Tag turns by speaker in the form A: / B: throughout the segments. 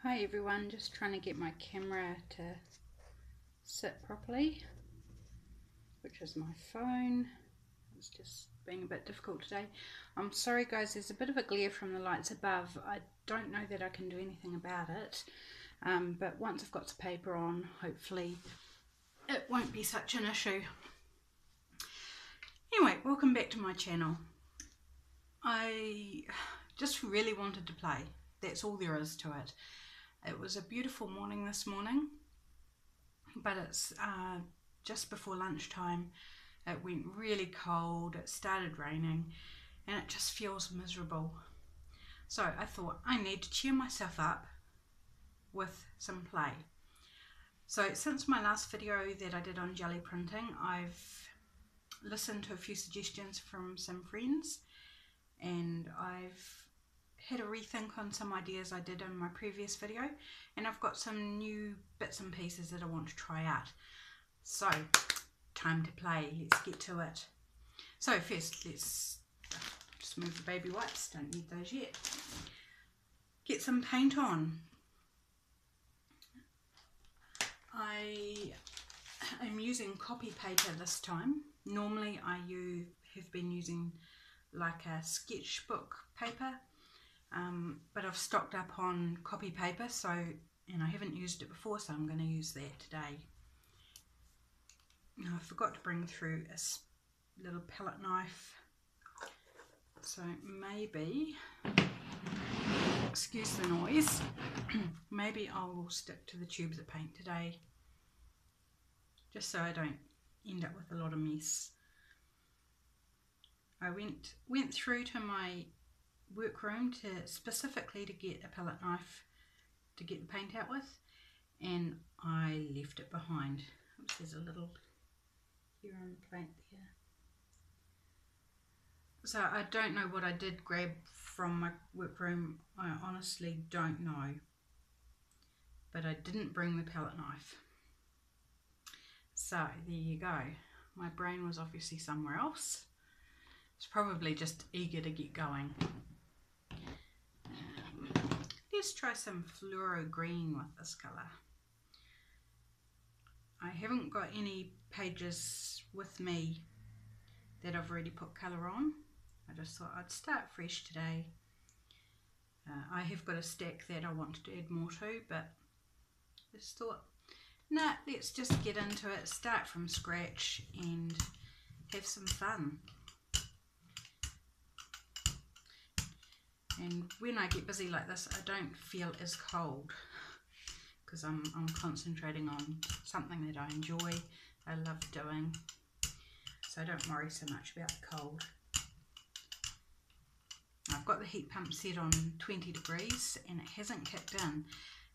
A: Hi everyone, just trying to get my camera to sit properly, which is my phone. It's just being a bit difficult today. I'm sorry guys, there's a bit of a glare from the lights above. I don't know that I can do anything about it, but once I've got the paper on, hopefully it won't be such an issue. Anyway, welcome back to my channel. I just really wanted to play. That's all there is to it. It was a beautiful morning this morning, but it's just before lunchtime. It went really cold, it started raining, and it just feels miserable. So I thought I need to cheer myself up with some play. So since my last video that I did on jelly printing, I've listened to a few suggestions from some friends, and I've had a rethink on some ideas I did in my previous video, and I've got some new bits and pieces that I want to try out. So time to play, let's get to it. So first let's just move the baby wipes, don't need those yet. Get some paint on. I am using copy paper this time. Normally I have been using like a sketchbook paper, but I've stocked up on copy paper, and I haven't used it before, so I'm going to use that today. Now I forgot to bring through a little palette knife, so maybe, excuse the noise, maybe I will stick to the tubes of paint today, just so I don't end up with a lot of mess. I went through to my workroom specifically to get a palette knife to get the paint out with, and I left it behind. Oops, there's a little here on the plate there. So I don't know what I did grab from my workroom. I honestly don't know, but I didn't bring the palette knife. So there you go. My brain was obviously somewhere else. It's probably just eager to get going. Let's try some fluoro green with this colour. I haven't got any pages with me that I've already put colour on. I just thought I'd start fresh today. I have got a stack that I wanted to add more to, but just thought, nah, let's just get into it, start from scratch and have some fun. And when I get busy like this, I don't feel as cold, because I'm concentrating on something that I enjoy, I love doing, so I don't worry so much about the cold. I've got the heat pump set on 20 degrees and it hasn't kicked in.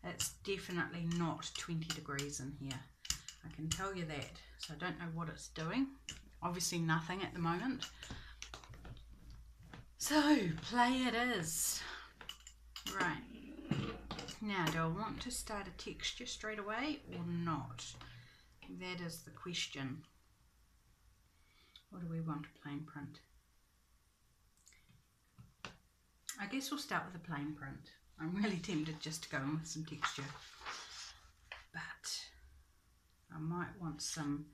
A: It's definitely not 20 degrees in here, I can tell you that, so I don't know what it's doing. Obviously nothing at the moment. So, play it is. Right, now do I want to start a texture straight away or not? That is the question. What do we want to plain print? I guess we'll start with a plain print. I'm really tempted just to go in with some texture, but I might want some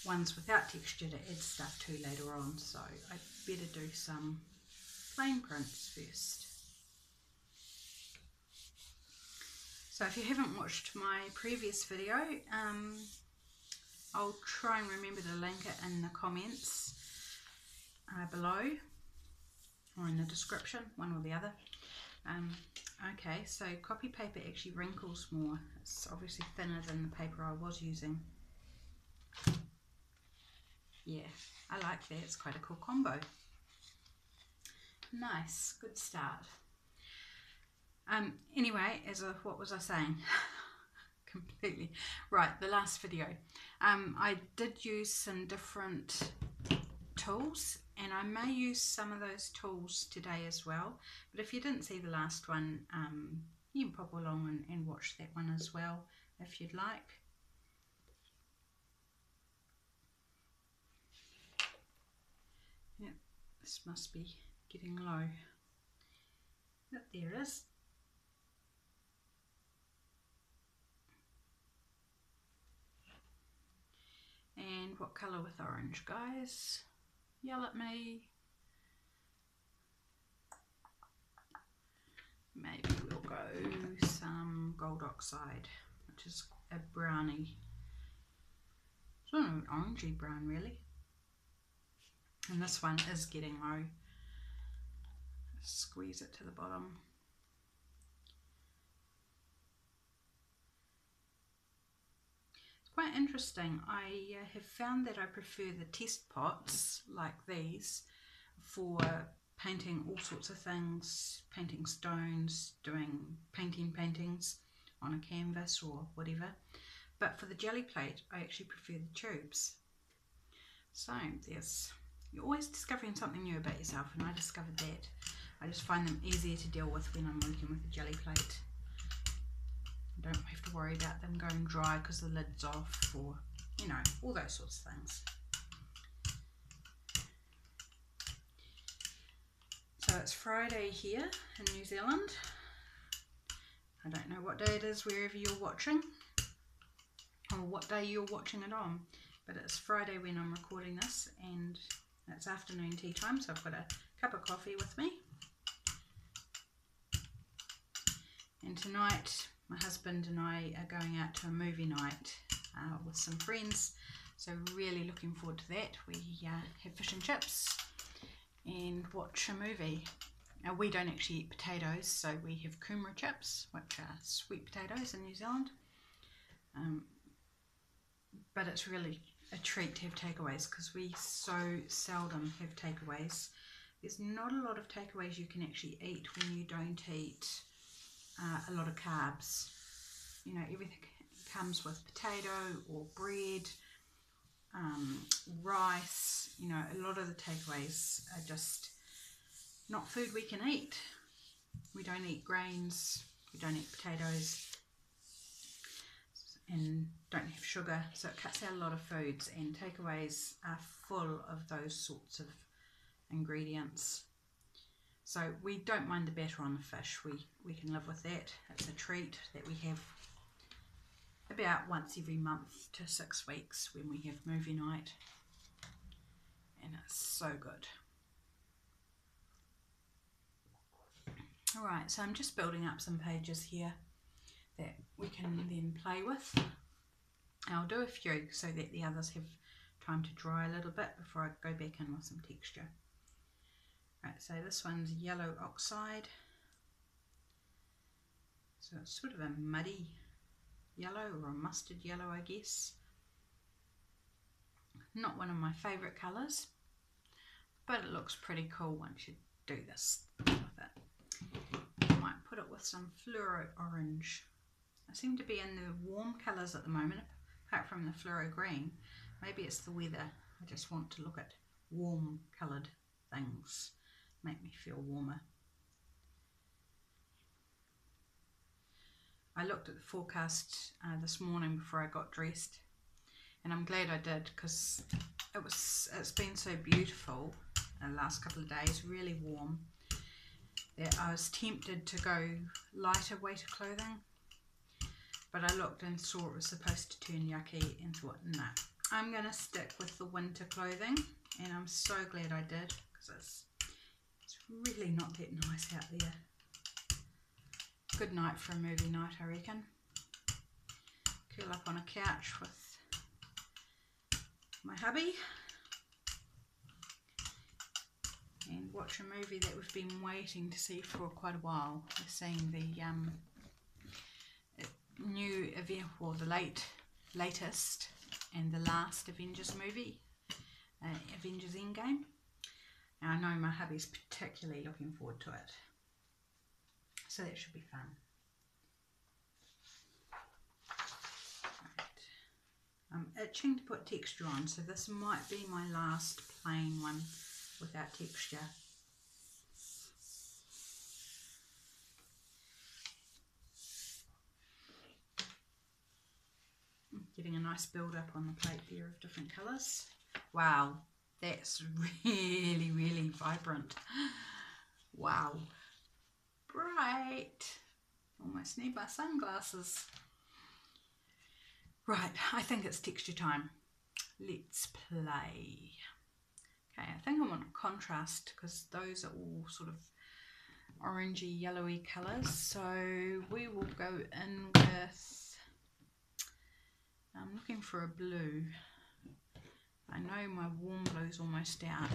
A: ones without texture to add stuff to later on, so I'd better do some plain prints first. So if you haven't watched my previous video, I'll try and remember to link it in the comments below, or in the description, one or the other. Okay, so copy paper actually wrinkles more. It's obviously thinner than the paper I was using. Yeah, I like that. It's quite a cool combo. Nice, good start. Anyway, what was I saying? Completely. Right, the last video. I did use some different tools, and I may use some of those tools today as well. But if you didn't see the last one, you can pop along and watch that one as well if you'd like. Yep, this must be getting low. Yep, there it is. And what colour with orange, guys? Yell at me. Maybe we'll go some gold oxide, which is a brownie. Sort of an orangey brown, really. And this one is getting low. Squeeze it to the bottom. It's quite interesting. I have found that I prefer the test pots like these for painting all sorts of things, painting stones, doing paintings on a canvas or whatever. But for the Gelli Plate, I actually prefer the tubes. So you're always discovering something new about yourself, and I discovered that. I just find them easier to deal with when I'm working with the Gelli Plate. I don't have to worry about them going dry because the lid's off, or, you know, all those sorts of things. So it's Friday here in New Zealand. I don't know what day it is wherever you're watching, or what day you're watching it on, but it's Friday when I'm recording this, and it's afternoon tea time, so I've got a cup of coffee with me. And tonight my husband and I are going out to a movie night with some friends, so really looking forward to that. We have fish and chips and watch a movie. Now, we don't actually eat potatoes, so we have kumara chips, which are sweet potatoes in New Zealand. But it's really a treat to have takeaways because we so seldom have takeaways. There's not a lot of takeaways you can actually eat when you don't eat a lot of carbs. You know, everything comes with potato or bread, rice. You know, a lot of the takeaways are just not food we can eat. We don't eat grains, we don't eat potatoes, and don't have sugar, so it cuts out a lot of foods, and takeaways are full of those sorts of ingredients. So we don't mind the batter on the fish. We can live with that. It's a treat that we have about once every month to 6 weeks when we have movie night, and it's so good. Alright, so I'm just building up some pages here that we can then play with. I'll do a few so that the others have time to dry a little bit before I go back in with some texture. Right, so this one's yellow oxide. So it's sort of a muddy yellow, or a mustard yellow, I guess. Not one of my favourite colours, but it looks pretty cool once you do this with it. I might put it with some fluoro orange. I seem to be in the warm colours at the moment, apart from the fluoro green. Maybe it's the weather. I just want to look at warm coloured things, make me feel warmer. I looked at the forecast this morning before I got dressed, and I'm glad I did, because it's been so beautiful the last couple of days, really warm, that I was tempted to go lighter weight of clothing, but I looked and saw it was supposed to turn yucky and thought, no, I'm going to stick with the winter clothing, and I'm so glad I did, because it's really not that nice out there. Good night for a movie night, I reckon. Curl up on a couch with my hubby and watch a movie that we've been waiting to see for quite a while. We're seeing the new event, or the latest and the last Avengers movie, Avengers Endgame. And I know my hubby's particularly looking forward to it, so that should be fun. Right. I'm itching to put texture on, so this might be my last plain one without texture. Getting a nice build up on the plate there of different colours. Wow, that's really, really vibrant. Wow. Bright. Almost need my sunglasses. Right, I think it's texture time. let's play. Okay, I think I want contrast because those are all sort of orangey yellowy colours, so we will go in with, I'm looking for a blue. I know my warm blue's almost out.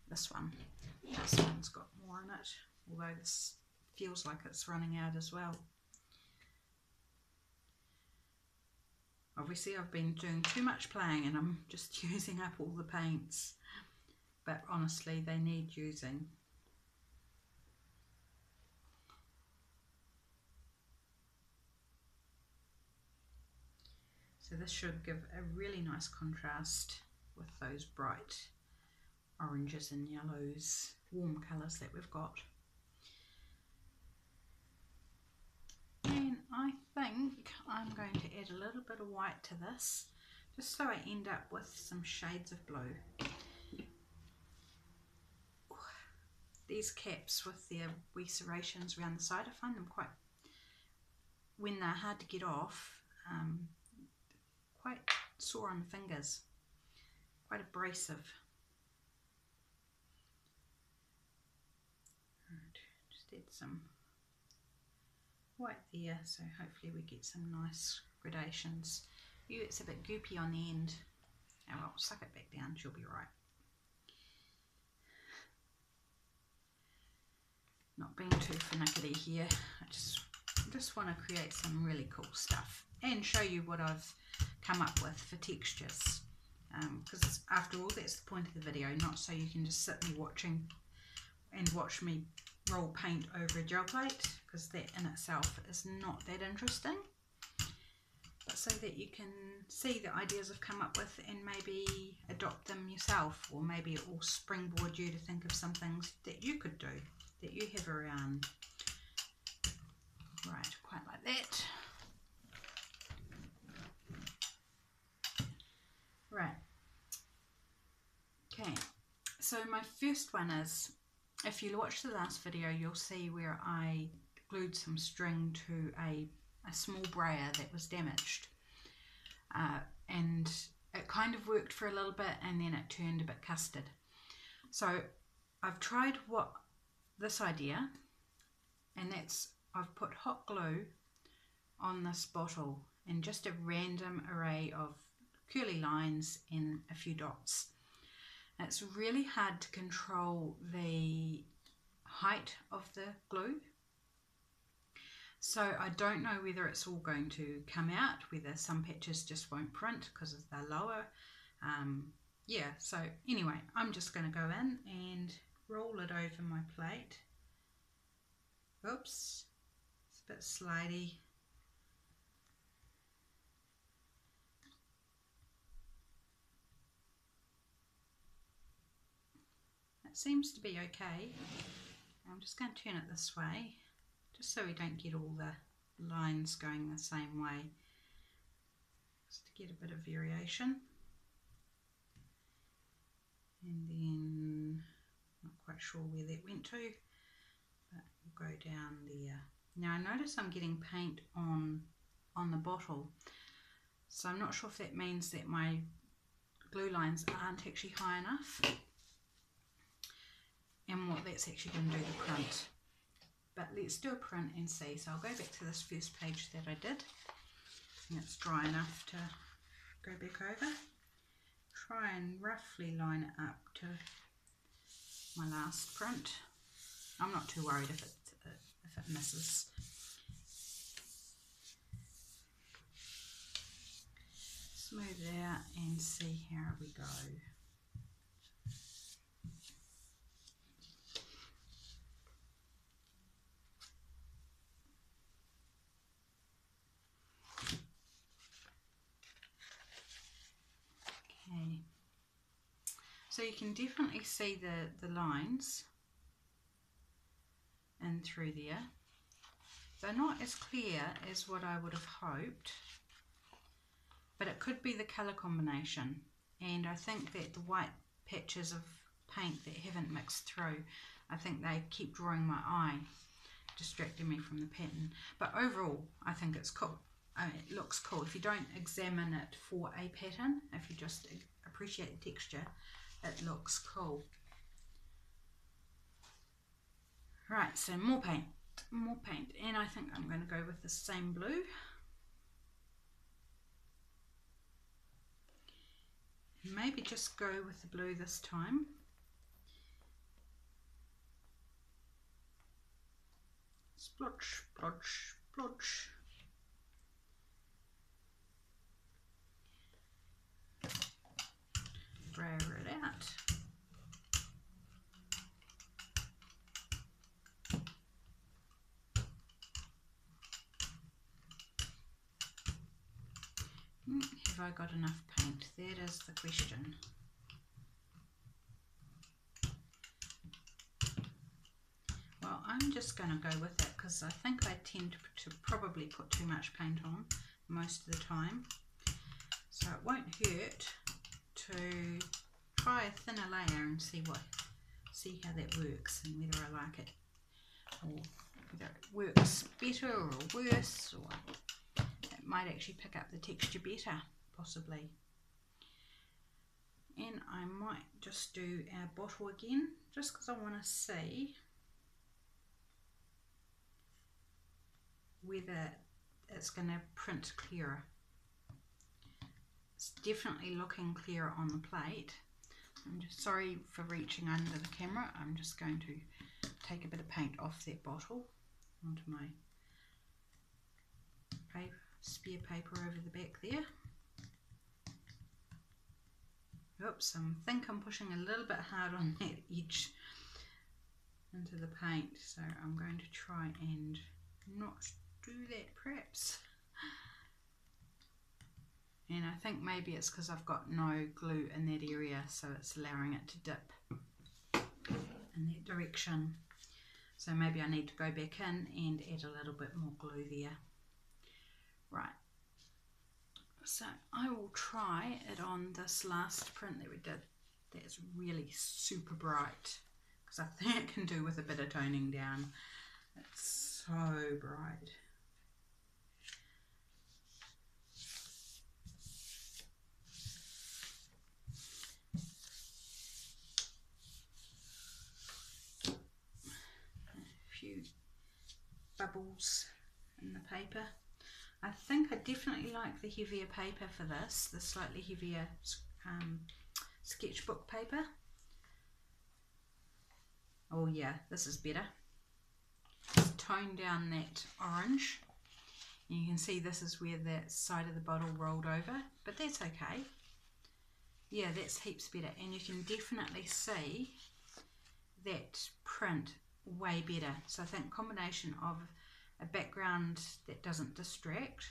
A: This one's got more in it, although this feels like it's running out as well. Obviously I've been doing too much playing and I'm just using up all the paints, but honestly they need using. So this should give a really nice contrast with those bright oranges and yellows, warm colours that we've got. And I think I'm going to add a little bit of white to this, just so I end up with some shades of blue. These caps with their wee serrations around the side, I find them quite, when they're hard to get off, quite sore on the fingers, quite abrasive. Right, just add some white there, so hopefully we get some nice gradations. It's a bit goopy on the end. Oh well, suck it back down, she'll be right. Not being too finicky here. I just want to create some really cool stuff and show you what I've come up with for textures, because after all that's the point of the video, not so you can just sit me watching and watch me roll paint over a gel plate, because that in itself is not that interesting, but so that you can see the ideas I've come up with and maybe adopt them yourself, or maybe it will springboard you to think of some things that you could do, that you have around. Right, quite like that. Right, okay, so my first one is, if you watch the last video, you'll see where I glued some string to a small brayer that was damaged, and it kind of worked for a little bit and then it turned a bit custard. So I've tried this idea, and that's, I've put hot glue on this bottle and just a random array of curly lines and a few dots. It's really hard to control the height of the glue, so I don't know whether it's all going to come out, whether some patches just won't print because they're lower. Yeah, so anyway, I'm just going to go in and roll it over my plate. Oops, it's a bit slidey. It seems to be okay. I'm just going to turn it this way, just so we don't get all the lines going the same way, just to get a bit of variation. And then, not quite sure where that went to, but we'll go down there. Now I notice I'm getting paint on the bottle, so I'm not sure if that means that my glue lines aren't actually high enough, and what that's actually going to do the print. But let's do a print and see. So I'll go back to this first page that I did, and it's dry enough to go back over. Try and roughly line it up to my last print. I'm not too worried if it misses. Smooth it out and see how we go. Okay, so you can definitely see the lines in through there. They're not as clear as what I would have hoped, but it could be the colour combination, and I think that the white patches of paint that haven't mixed through, I think they keep drawing my eye, distracting me from the pattern. But overall I think it's cool. I mean, it looks cool if you don't examine it for a pattern. If you just appreciate the texture, it looks cool. Right, so more paint, and I think I'm going to go with the same blue. Maybe just go with the blue this time. Splotch, splotch, splotch. Brayer it out. Have I got enough paint? That is the question. Well, I'm just going to go with it because I think I tend to probably put too much paint on most of the time. So it won't hurt to try a thinner layer and see how that works and whether I like it, or whether it works better or worse, or it might actually pick up the texture better, possibly. And I might just do our bottle again, just because I want to see whether it's going to print clearer. It's definitely looking clearer on the plate. I'm just sorry for reaching under the camera. I'm just going to take a bit of paint off that bottle onto my spare paper over the back there. Oops, I think I'm pushing a little bit hard on that edge into the paint, so I'm going to try and not do that perhaps. And I think maybe it's because I've got no glue in that area, so it's allowing it to dip in that direction. So maybe I need to go back in and add a little bit more glue there. Right, so I will try it on this last print that we did. That's really super bright, because I think it can do with a bit of toning down. It's so bright. Few bubbles in the paper. I think I definitely like the heavier paper for this, the slightly heavier sketchbook paper. Oh yeah, this is better. Just tone down that orange. And you can see this is where that side of the bottle rolled over, but that's okay. Yeah, that's heaps better, and you can definitely see that print way better. So I think combination of a background that doesn't distract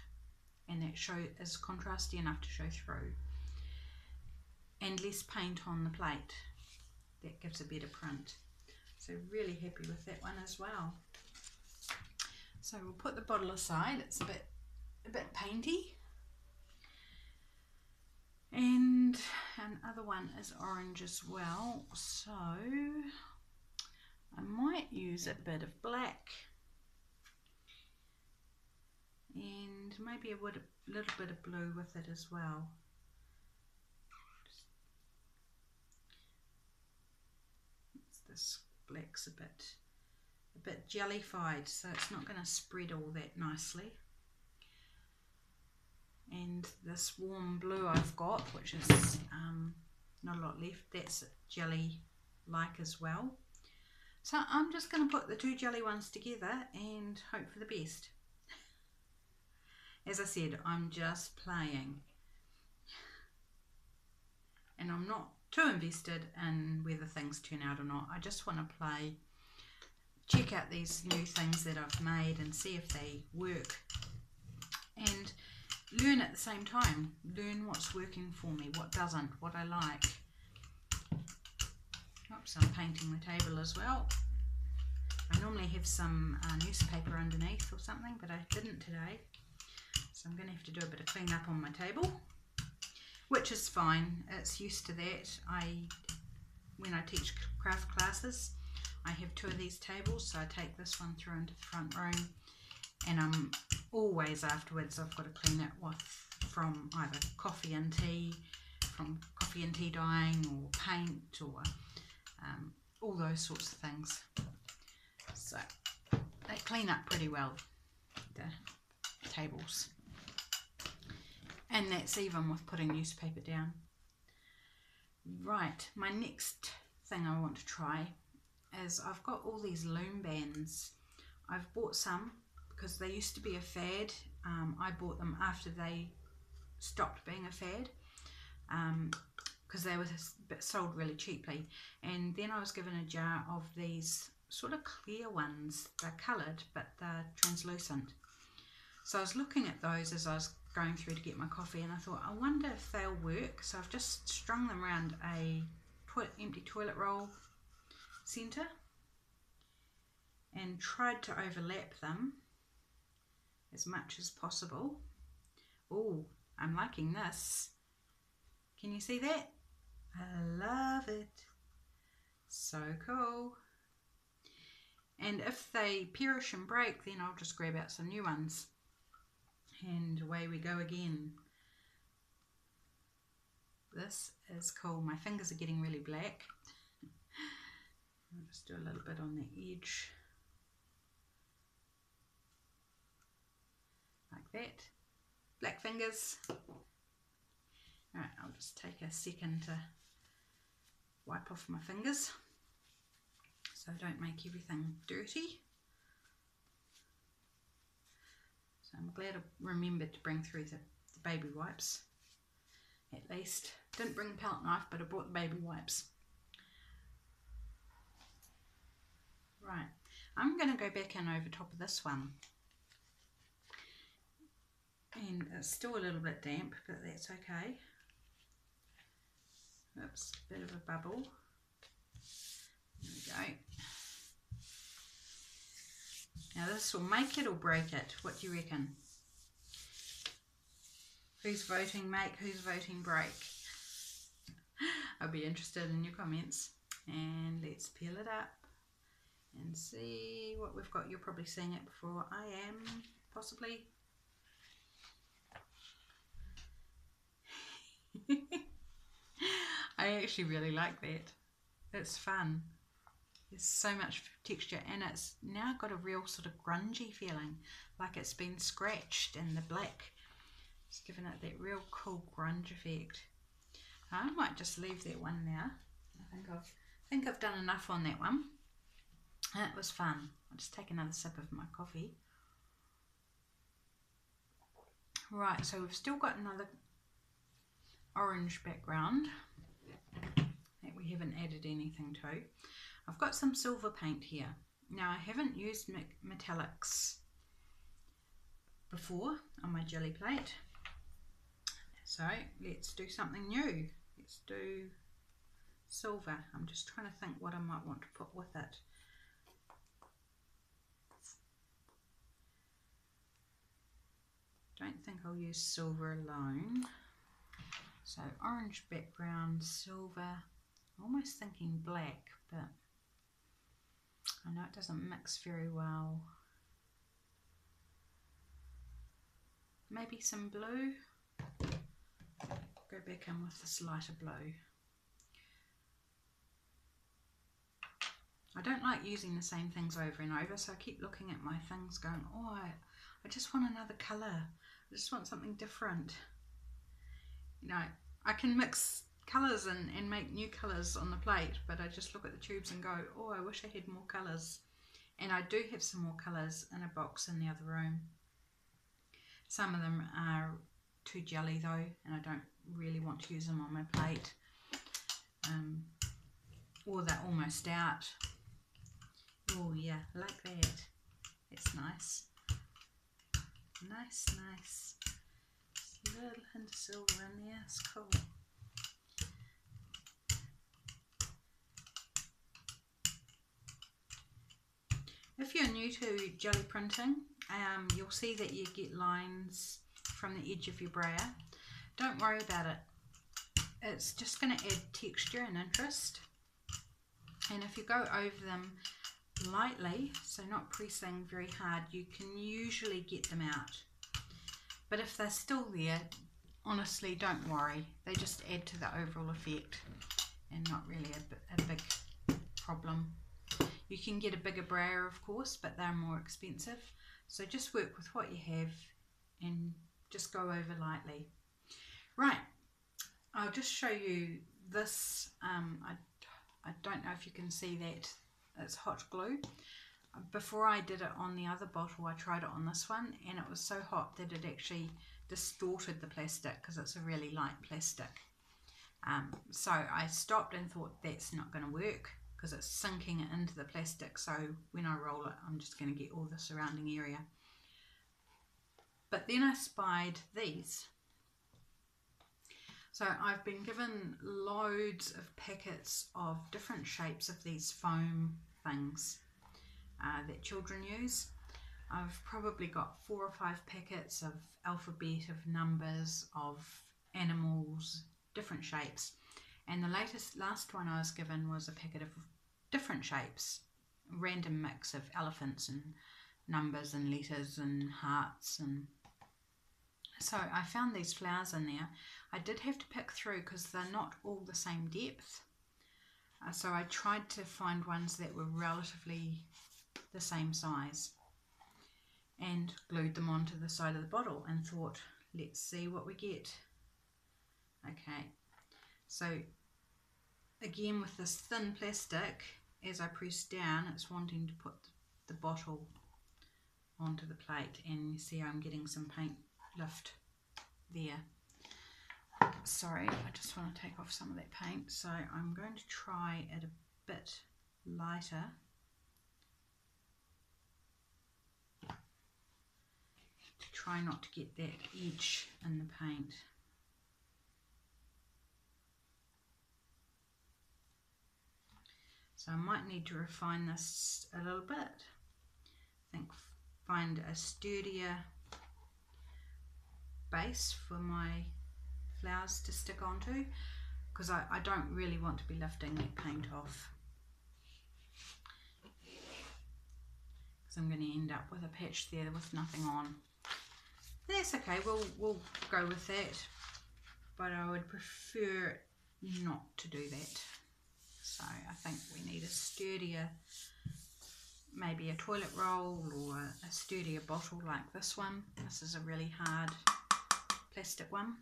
A: and that is contrasty enough to show through, and less paint on the plate, that gives a better print. So really happy with that one as well. So we'll put the bottle aside. It's a bit painty, and another one is orange as well, so I might use a bit of black and maybe a little bit of blue with it as well. This black's a bit jellified, so it's not going to spread all that nicely. And this warm blue I've got, which is not a lot left, that's jelly-like as well. So I'm just going to put the two jelly ones together and hope for the best. As I said, I'm just playing, and I'm not too invested in whether things turn out or not. I just want to play, check out these new things that I've made and see if they work, and learn at the same time. Learn what's working for me, what doesn't, what I like. Oops, I'm painting the table as well. I normally have some newspaper underneath or something, but I didn't today. So I'm going to have to do a bit of clean up on my table, which is fine. It's used to that. When I teach craft classes, I have two of these tables, so I take this one through into the front room, and I'm always afterwards I've got to clean it from either coffee and tea, from coffee coffee and tea dyeing or paint or all those sorts of things. So they clean up pretty well, the tables. And that's even with putting newspaper down. Right, my next thing I want to try is I've got all these loom bands. I've bought some because they used to be a fad. I bought them after they stopped being a fad because they were sold really cheaply. And then I was given a jar of these sort of clear ones. They're coloured but they're translucent. So I was looking at those as I was going through to get my coffee, and I thought, I wonder if they'll work. So I've just strung them around a empty toilet roll centre and tried to overlap them as much as possible. Oh, I'm liking this. Can you see that? I love it. So cool. And if they perish and break, then I'll just grab out some new ones. And away we go again. This is cool. My fingers are getting really black. I'll just do a little bit on the edge. Like that. Black fingers. Alright, I'll just take a second to wipe off my fingers so I don't make everything dirty. So I'm glad I remembered to bring through the baby wipes. At least. Didn't bring the palette knife, but I brought the baby wipes. Right, I'm going to go back in over top of this one. And it's still a little bit damp, but that's okay. Oops, bit of a bubble. There we go. Now this will make it or break it. What do you reckon? Who's voting make, who's voting break? I'll be interested in your comments. And let's peel it up and see what we've got. You're probably seeing it before I am, possibly. I actually really like that. It's fun. There's so much texture, and it's now got a real sort of grungy feeling, like it's been scratched, and the black has given it that real cool grunge effect. I might just leave that one now. I think I've done enough on that one. That was fun. I'll just take another sip of my coffee. Right, so we've still got another orange background that we haven't added anything to. I've got some silver paint here. Now I haven't used metallics before on my Gelli Plate, so let's do something new. Let's do silver. I'm just trying to think what I might want to put with it. Don't think I'll use silver alone. So orange background, silver, almost thinking black, but I know it doesn't mix very well. Maybe some blue. Go back in with this lighter blue. I don't like using the same things over and over, so I keep looking at my things going, oh, I just want another colour. I just want something different. You know, I can mix colours and make new colours on the plate, but I just look at the tubes and go, oh, I wish I had more colours. And I do have some more colours in a box in the other room. Some of them are too jelly though, and I don't really want to use them on my plate. Or they're almost out. Oh yeah, like that. It's nice. Nice, nice. Just a little hint of silver in there, it's cool. If you're new to jelly printing, you'll see that you get lines from the edge of your brayer. Don't worry about it. It's just going to add texture and interest. And if you go over them lightly, so not pressing very hard, you can usually get them out. But if they're still there, honestly, don't worry. They just add to the overall effect and not really a big problem. You can get a bigger brayer, of course, but they're more expensive. So just work with what you have and just go over lightly. Right, I'll just show you this. I don't know if you can see that. It's hot glue. Before I did it on the other bottle, I tried it on this one, and it was so hot that it actually distorted the plastic because it's a really light plastic. So I stopped and thought that's not going to work because it's sinking it into the plastic. So when I roll it, I'm just going to get all the surrounding area. But then I spied these. So I've been given loads of packets of different shapes of these foam things that children use. I've probably got 4 or 5 packets of alphabet, of numbers, of animals, different shapes. And the last one I was given was a packet of different shapes, random mix of elephants and numbers and letters and hearts. And so I found these flowers in there. I did have to pick through because they're not all the same depth. So I tried to find ones that were relatively the same size and glued them onto the side of the bottle and thought, let's see what we get. Okay, so again with this thin plastic, as I press down, it's wanting to put the bottle onto the plate, and you see I'm getting some paint lift there. Sorry, I just want to take off some of that paint, so I'm going to try it a bit lighter. Try not to get that edge in the paint. So I might need to refine this a little bit. I think find a sturdier base for my flowers to stick onto, because I don't really want to be lifting that paint off, because I'm going to end up with a patch there with nothing on. That's okay, we'll go with that, but I would prefer not to do that. So I think we need a sturdier, maybe a toilet roll or a sturdier bottle like this one. This is a really hard plastic one.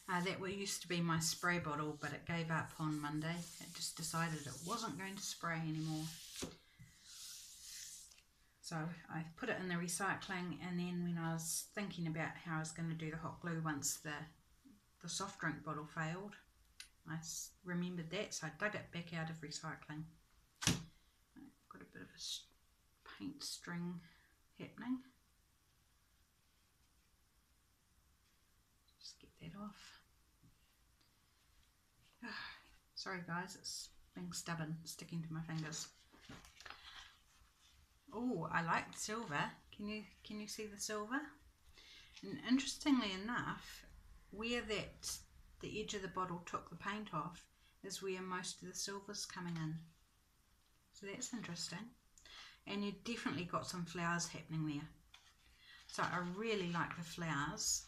A: That used to be my spray bottle, but it gave up on Monday. It just decided it wasn't going to spray anymore. So I put it in the recycling, and then when I was thinking about how I was going to do the hot glue once the soft drink bottle failed, I remembered that, so I dug it back out of recycling. Got a bit of a paint string happening. Just get that off. Sorry guys, it's being stubborn, sticking to my fingers. Oh, I like the silver. Can you see the silver? And interestingly enough, where the edge of the bottle took the paint off is where most of the silver's coming in. So that's interesting. And you definitely got some flowers happening there. So I really like the flowers,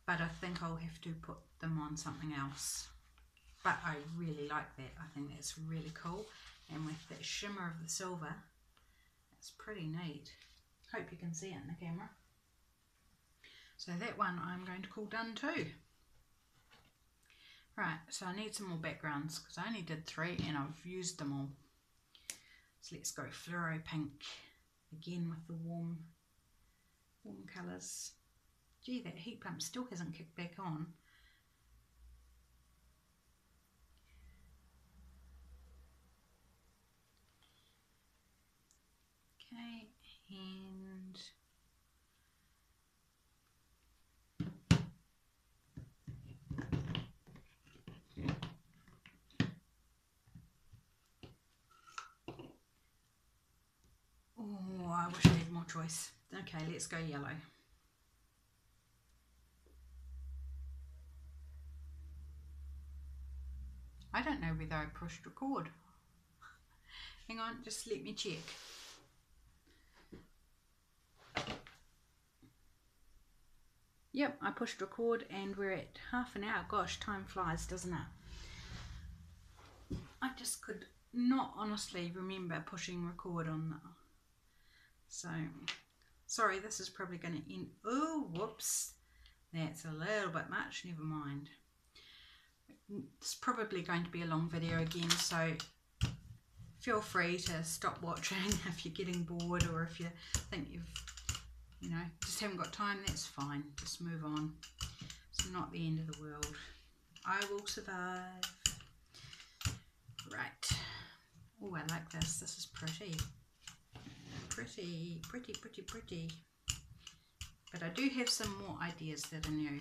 A: but I think I'll have to put them on something else. But I really like that. I think that's really cool. And with that shimmer of the silver, it's pretty neat. Hope you can see it in the camera. So that one I'm going to call done too. Right, so I need some more backgrounds because I only did 3 and I've used them all. So let's go fluoro pink again with the warm colours. Gee, that heat pump still hasn't kicked back on. Okay, and oh, I wish I had more choice. Okay, let's go yellow. I don't know whether I pushed record. Hang on, just let me check. Yep, I pushed record and we're at half an hour. Gosh, time flies, doesn't it? I just could not honestly remember pushing record on that. So, sorry, this is probably going to end. Oh, whoops. That's a little bit much, never mind. It's probably going to be a long video again, so feel free to stop watching if you're getting bored, or if you think you know, just haven't got time, that's fine. Just move on. It's not the end of the world. I will survive. Right. Oh, I like this. This is pretty. Pretty, pretty, pretty, pretty. But I do have some more ideas that are new.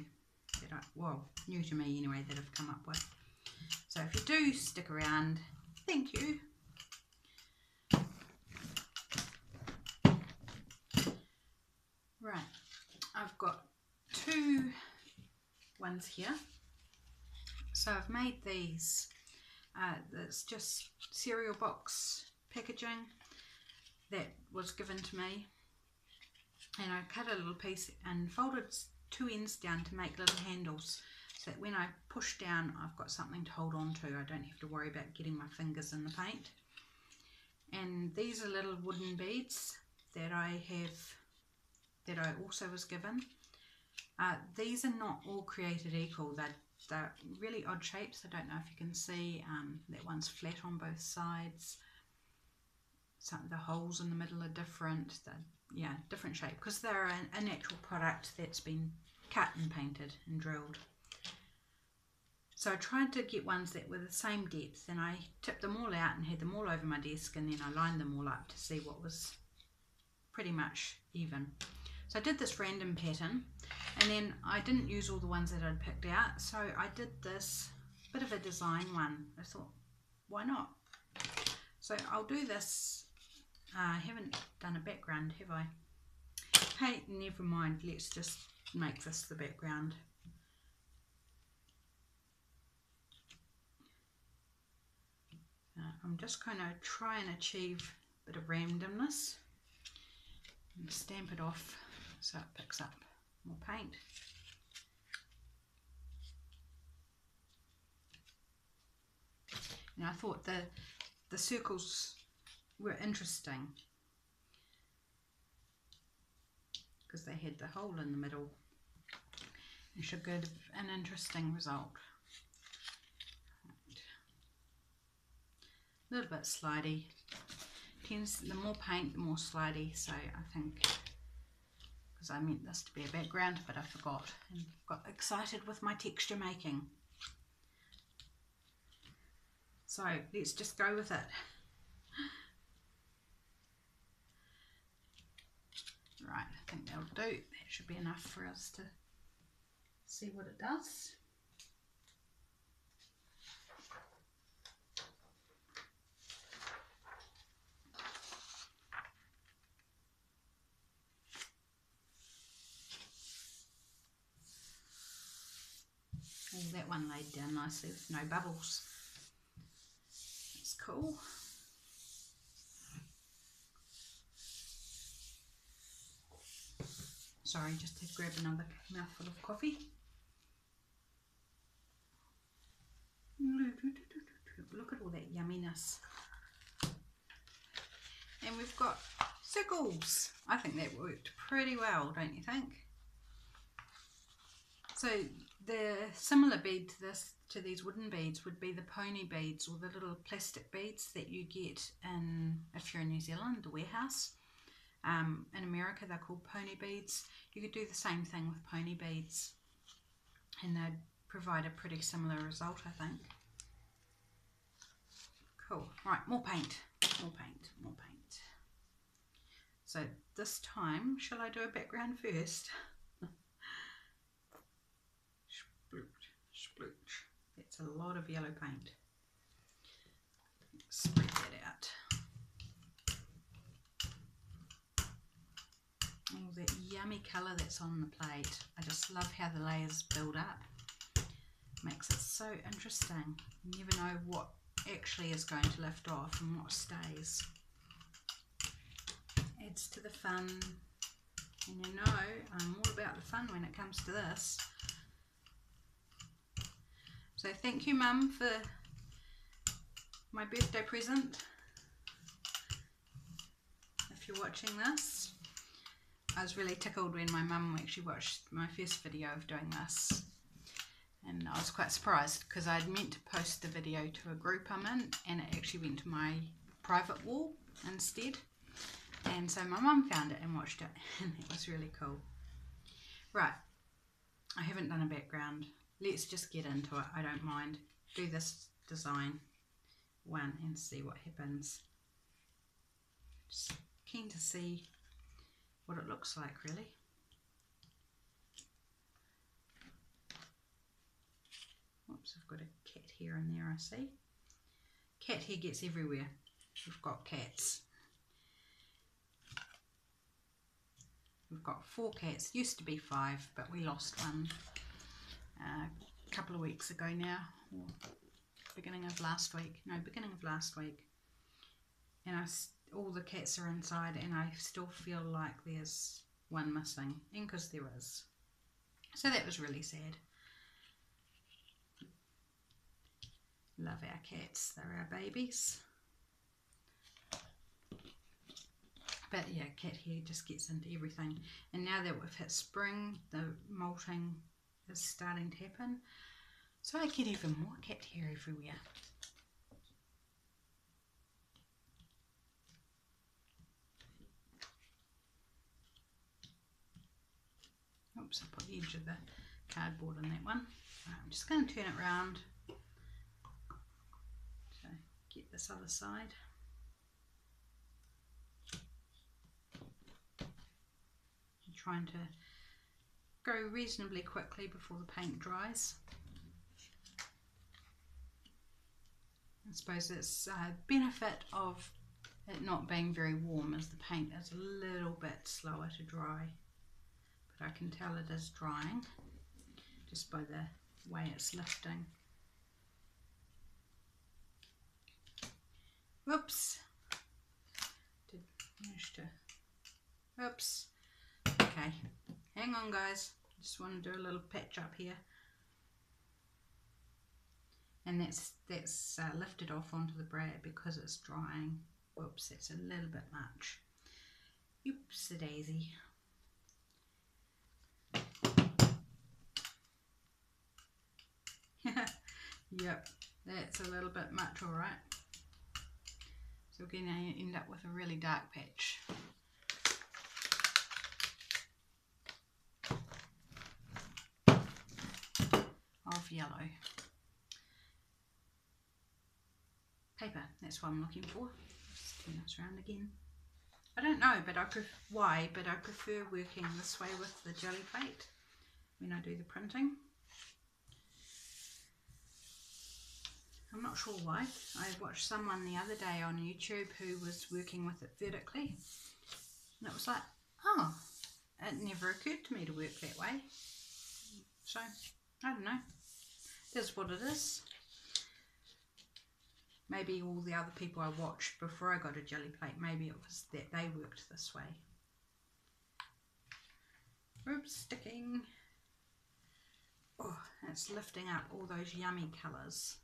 A: Well, new to me anyway, that I've come up with. So if you do stick around, thank you. Right, I've got two ones here. So I've made these. It's just cereal box packaging that was given to me. And I cut a little piece and folded two ends down to make little handles, so that when I push down, I've got something to hold on to. I don't have to worry about getting my fingers in the paint. And these are little wooden beads that I also was given. These are not all created equal. They're really odd shapes. I don't know if you can see. That one's flat on both sides. The holes in the middle are different. Yeah, different shape, because they're a natural product that's been cut and painted and drilled. So I tried to get ones that were the same depth, and I tipped them all out and had them all over my desk, and then I lined them all up to see what was pretty much even. So I did this random pattern, and then I didn't use all the ones that I'd picked out, so I did this bit of a design one. I thought, why not? So I'll do this. I haven't done a background, have I? Hey, never mind, let's just make this the background. I'm just going to try and achieve a bit of randomness and stamp it off so it picks up more paint. And I thought the circles were interesting because they had the hole in the middle and should give an interesting result. A little bit slidey. The more paint, the more slidey. So I think, because I meant this to be a background, but I forgot and got excited with my texture making. So let's just go with it. Right, I think that'll do. That should be enough for us to see what it does. Oh, that one laid down nicely with no bubbles. That's cool. Sorry, just to grab another mouthful of coffee. Look at all that yumminess. And we've got circles. I think that worked pretty well, don't you think? So the similar bead to these wooden beads would be the pony beads, or the little plastic beads that you get in, if you're in New Zealand, the warehouse. In America they're called pony beads. You could do the same thing with pony beads and they'd provide a pretty similar result, I think. Cool. Right, more paint, more paint, more paint. So this time, shall I do a background first? Splooch, splooch. That's a lot of yellow paint. Spread that out. Oh, that yummy colour that's on the plate. I just love how the layers build up. Makes it so interesting. You never know what actually is going to lift off and what stays. Adds to the fun. And you know, I'm all about the fun when it comes to this. So thank you, Mum, for my birthday present. If you're watching this, I was really tickled when my mum actually watched my first video of doing this. And I was quite surprised because I'd meant to post the video to a group I'm in, and it actually went to my private wall instead. And so my mum found it and watched it, and it was really cool. Right, I haven't done a background. Let's just get into it. I don't mind. Do this design one and see what happens. Just keen to see what it looks like, really. Oops, I've got a cat hair in there, I see. Cat hair gets everywhere. We've got cats. We've got 4 cats. Used to be 5, but we lost one a couple of weeks ago now. Or beginning of last week. No, beginning of last week. And all the cats are inside, and I still feel like there's one missing. And because there is. So that was really sad. Love our cats, they're our babies. But yeah, cat hair just gets into everything. And now that we've hit spring, the molting is starting to happen. So I get even more cat hair everywhere. Oops, I put the edge of the cardboard in that one. I'm just going to turn it around. Get this other side. I'm trying to go reasonably quickly before the paint dries. I suppose it's a benefit of it not being very warm as the paint is a little bit slower to dry. But I can tell it is drying just by the way it's lifting. Whoops, did manage to, oops, okay, hang on guys, just want to do a little patch up here. And that's lifted off onto the brad because it's drying. Whoops, that's a little bit much. Oopsie daisy. Yep, that's a little bit much, alright. So we're going to end up with a really dark patch. Of yellow. Paper, that's what I'm looking for. Just turn this around again. I don't know but I prefer working this way with the Gelli Plate when I do the printing. I'm not sure why. I watched someone the other day on YouTube who was working with it vertically, and it was like, oh, it never occurred to me to work that way. So, I don't know. That's what it is. Maybe all the other people I watched before I got a Gelli Plate, maybe it was that they worked this way. Oops, sticking. Oh, it's lifting up all those yummy colours.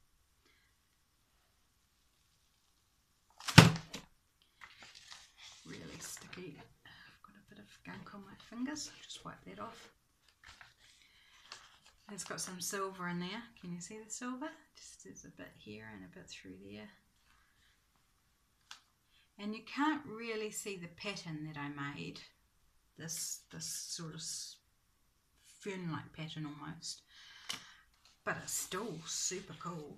A: Really sticky. I've got a bit of gunk on my fingers. I'll just wipe that off. It's got some silver in there. Can you see the silver? Just there's a bit here and a bit through there. And you can't really see the pattern that I made. This sort of fern-like pattern almost. But it's still super cool.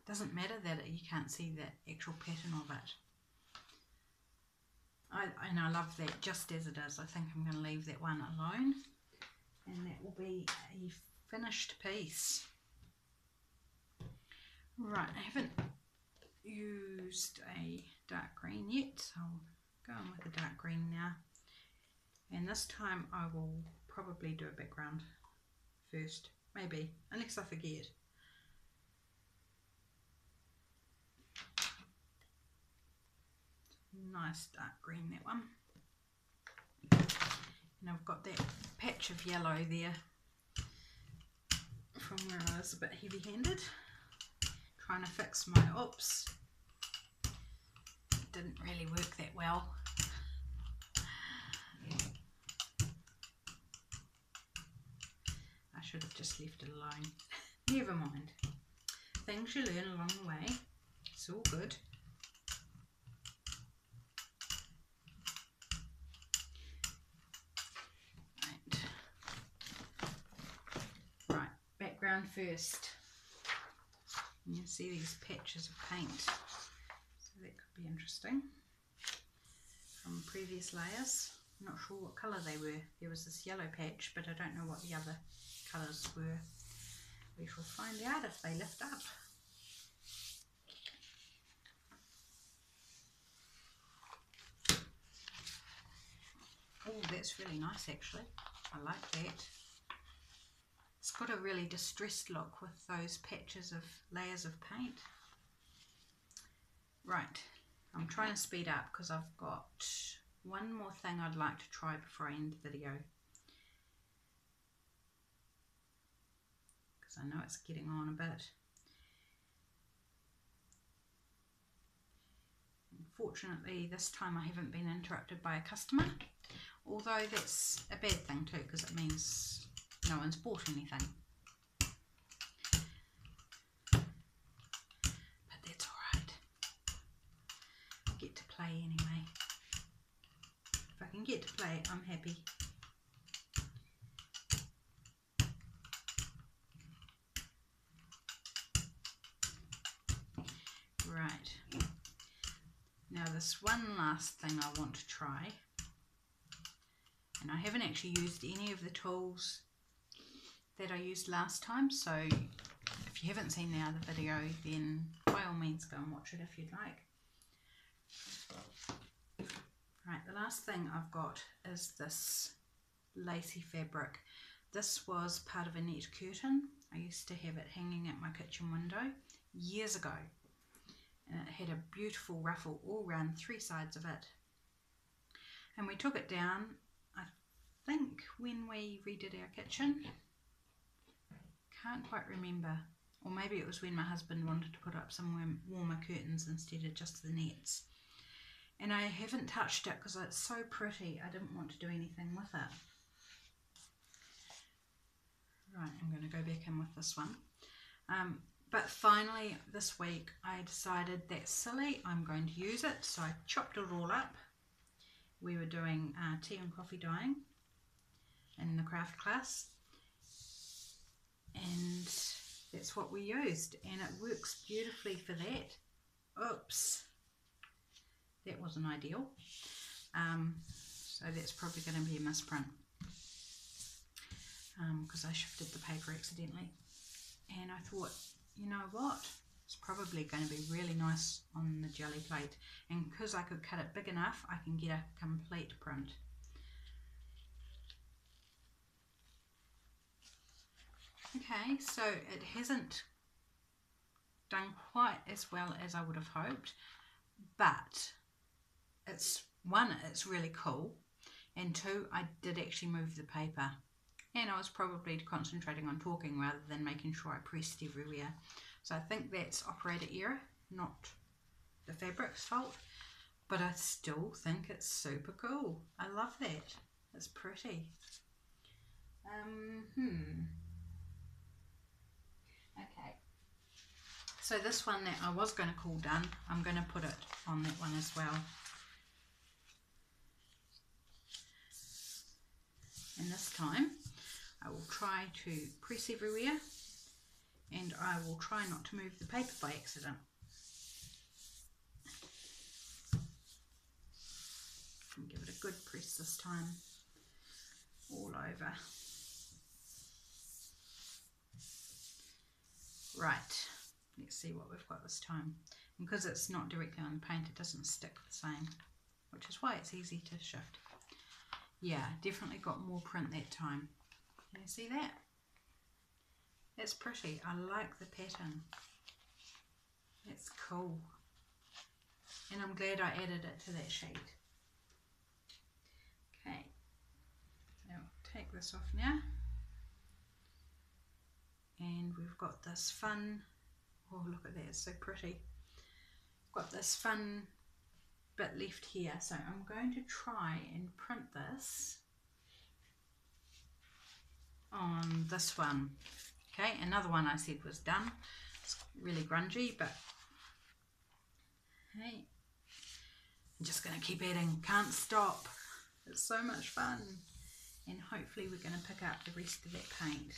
A: Doesn't matter that you can't see the actual pattern of it. And I love that just as it is. I think I'm going to leave that one alone, and that will be a finished piece. Right, I haven't used a dark green yet, so I'll go on with the dark green now. And this time I will probably do a background first, maybe, unless I forget. Nice dark green, that one. And I've got that patch of yellow there from where I was a bit heavy-handed, trying to fix my, oops, it didn't really work that well. I should have just left it alone. Never mind. Things you learn along the way. It's all good. Right, background first. You can see these patches of paint, so that could be interesting from previous layers. I'm not sure what colour they were. There was this yellow patch, but I don't know what the other colours were. We shall find out if they lift up. Oh, that's really nice actually. I like that. It's got a really distressed look with those patches of layers of paint. Right, I'm trying to speed up because I've got one more thing I'd like to try before I end the video. Because I know it's getting on a bit. Unfortunately, this time I haven't been interrupted by a customer. Although that's a bad thing too, because it means no one's bought anything. But that's alright. I get to play anyway. If I can get to play, I'm happy. Right. Now this one last thing I want to try. And I haven't actually used any of the tools that I used last time, so if you haven't seen the other video, then by all means go and watch it if you'd like. Right, the last thing I've got is this lacy fabric. This was part of a net curtain. I used to have it hanging at my kitchen window years ago, and it had a beautiful ruffle all around 3 sides of it. And we took it down, I think when we redid our kitchen. Can't quite remember, or maybe it was when my husband wanted to put up some warmer curtains instead of just the nets. And I haven't touched it because it's so pretty. I didn't want to do anything with it. Right, I'm going to go back in with this one. But finally this week I decided that's silly, I'm going to use it, so I chopped it all up. We were doing tea and coffee dyeing in the craft class, and that's what we used, and it works beautifully for that. Oops, that wasn't ideal. So that's probably going to be a misprint because I shifted the paper accidentally, and I thought, you know what, it's probably going to be really nice on the Gelli Plate, and because I could cut it big enough I can get a complete print. Okay, so it hasn't done quite as well as I would have hoped, but it's one, it's really cool, and two, I did actually move the paper, and I was probably concentrating on talking rather than making sure I pressed everywhere. So I think that's operator error, not the fabric's fault, but I still think it's super cool. I love that. It's pretty. Okay. So this one that I was going to call done, I'm going to put it on that one as well. And this time I will try to press everywhere, and I will try not to move the paper by accident. And give it a good press this time, all over. Right, let's see what we've got this time. And because it's not directly on the paint, it doesn't stick the same, which is why it's easy to shift. Yeah, definitely got more print that time. Can you see that? It's pretty. I like the pattern. It's cool. And I'm glad I added it to that sheet. Okay. this off now. And we've got this fun, oh look at that, it's so pretty. Got this fun bit left here, so I'm going to try and print this on this one. Okay, another one I said was done. It's really grungy, but hey, I'm just going to keep adding, can't stop. It's so much fun. And hopefully we're going to pick up the rest of that paint.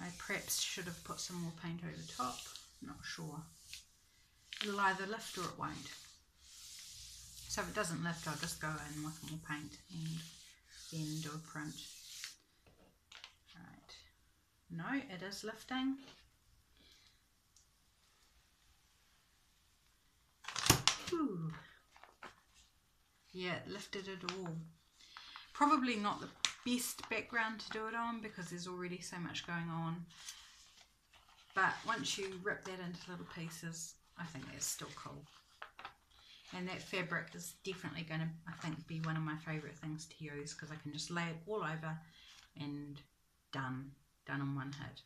A: I perhaps should have put some more paint over the top, not sure. It'll either lift or it won't. So if it doesn't lift, I'll just go in with more paint and then do a print. Right. No, it is lifting. Ooh. Yeah, it lifted it all. Probably not the best background to do it on because there's already so much going on. But once you rip that into little pieces, I think that's still cool. And that fabric is definitely going to, I think, be one of my favourite things to use because I can just lay it all over and done in one hit.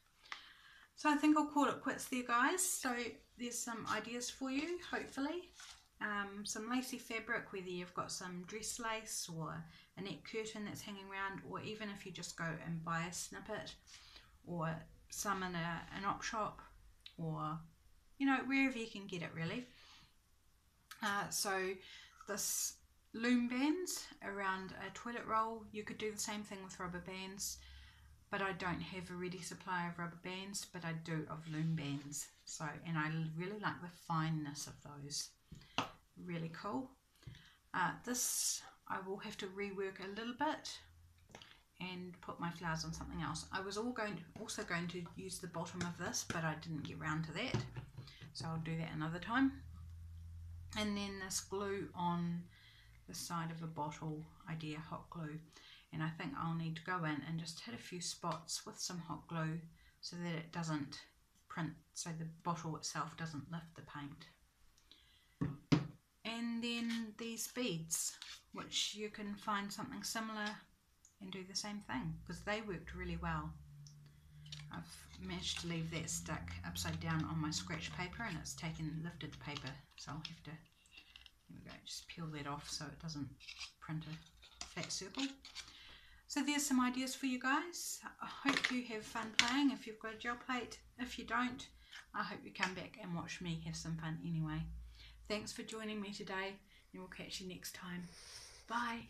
A: So I think I'll call it quits there, guys. So there's some ideas for you, hopefully. Some lacy fabric, whether you've got some dress lace or a net curtain that's hanging around, or even if you just go and buy a snippet or some in an op shop, or you know, wherever you can get it really. So this loom bands around a toilet roll, you could do the same thing with rubber bands, but I don't have a ready supply of rubber bands, but I do of loom bands. So, and I really like the fineness of those. Really cool. This I will have to rework a little bit and put my flowers on something else. I was also going to use the bottom of this, but I didn't get round to that, so I'll do that another time. And then this glue on the side of a bottle, idea hot glue, and I think I'll need to go in and just hit a few spots with some hot glue so that it doesn't print, so the bottle itself doesn't lift the paint. And then these beads, which you can find something similar and do the same thing, because they worked really well. I've managed to leave that stuck upside down on my scratch paper, and it's lifted the paper, so I'll have to, there we go, just peel that off so it doesn't print a flat circle. So there's some ideas for you guys. I hope you have fun playing if you've got a gel plate. If you don't, I hope you come back and watch me have some fun anyway. Thanks for joining me today, and we'll catch you next time. Bye.